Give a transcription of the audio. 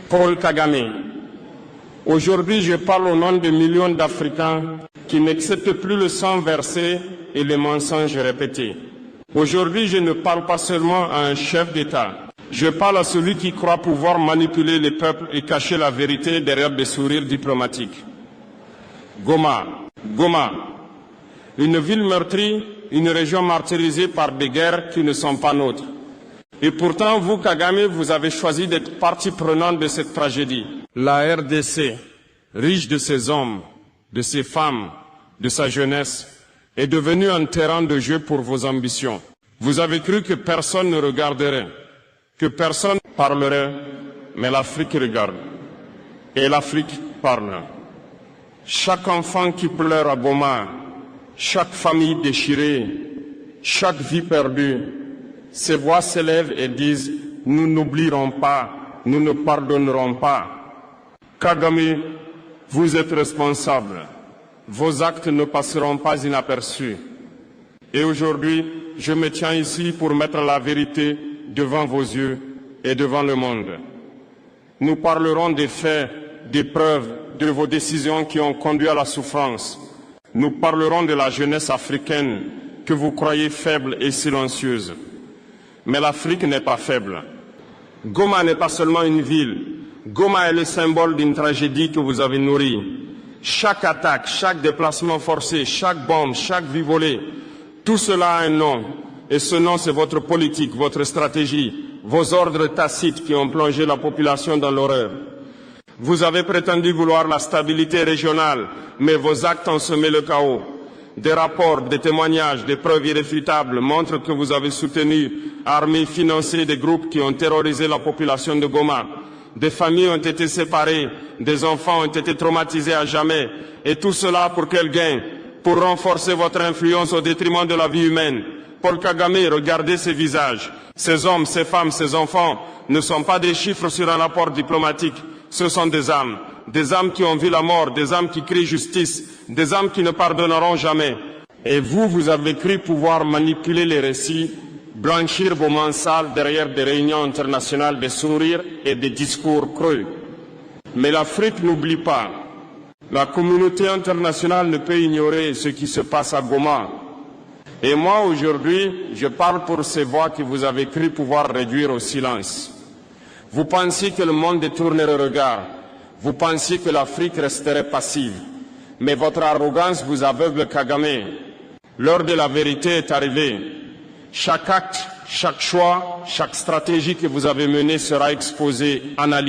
Paul Kagame. Aujourd'hui, je parle au nom de millions d'Africains qui n'acceptent plus le sang versé et les mensonges répétés. Aujourd'hui, je ne parle pas seulement à un chef d'État. Je parle à celui qui croit pouvoir manipuler les peuples et cacher la vérité derrière des sourires diplomatiques. Goma. Une ville meurtrie, une région martyrisée par des guerres qui ne sont pas nôtres. Et pourtant, vous, Kagame, vous avez choisi d'être partie prenante de cette tragédie. La RDC, riche de ses hommes, de ses femmes, de sa jeunesse, est devenue un terrain de jeu pour vos ambitions. Vous avez cru que personne ne regarderait, que personne parlerait, mais l'Afrique regarde. Et l'Afrique parle. Chaque enfant qui pleure à Goma, chaque famille déchirée, chaque vie perdue, ces voix s'élèvent et disent « Nous n'oublierons pas, nous ne pardonnerons pas ». Kagame, vous êtes responsable. Vos actes ne passeront pas inaperçus. Et aujourd'hui, je me tiens ici pour mettre la vérité devant vos yeux et devant le monde. Nous parlerons des faits, des preuves, de vos décisions qui ont conduit à la souffrance. Nous parlerons de la jeunesse africaine que vous croyez faible et silencieuse. Mais l'Afrique n'est pas faible. Goma n'est pas seulement une ville. Goma est le symbole d'une tragédie que vous avez nourrie. Chaque attaque, chaque déplacement forcé, chaque bombe, chaque vie volée, tout cela a un nom. Et ce nom, c'est votre politique, votre stratégie, vos ordres tacites qui ont plongé la population dans l'horreur. Vous avez prétendu vouloir la stabilité régionale, mais vos actes ont semé le chaos. Des rapports, des témoignages, des preuves irréfutables montrent que vous avez soutenu, armé, financé des groupes qui ont terrorisé la population de Goma. Des familles ont été séparées, des enfants ont été traumatisés à jamais. Et tout cela pour quel gain? Pour renforcer votre influence au détriment de la vie humaine. Paul Kagame, regardez ces visages. Ces hommes, ces femmes, ces enfants ne sont pas des chiffres sur un rapport diplomatique. Ce sont des âmes qui ont vu la mort, des âmes qui crient justice, des âmes qui ne pardonneront jamais. Et vous, vous avez cru pouvoir manipuler les récits, blanchir vos mains sales derrière des réunions internationales de sourires et des discours creux. Mais l'Afrique n'oublie pas. La communauté internationale ne peut ignorer ce qui se passe à Goma. Et moi, aujourd'hui, je parle pour ces voix que vous avez cru pouvoir réduire au silence. Vous pensiez que le monde détournerait le regard. Vous pensiez que l'Afrique resterait passive. Mais votre arrogance vous aveugle, Kagame. L'heure de la vérité est arrivée. Chaque acte, chaque choix, chaque stratégie que vous avez menée sera exposée, analysée.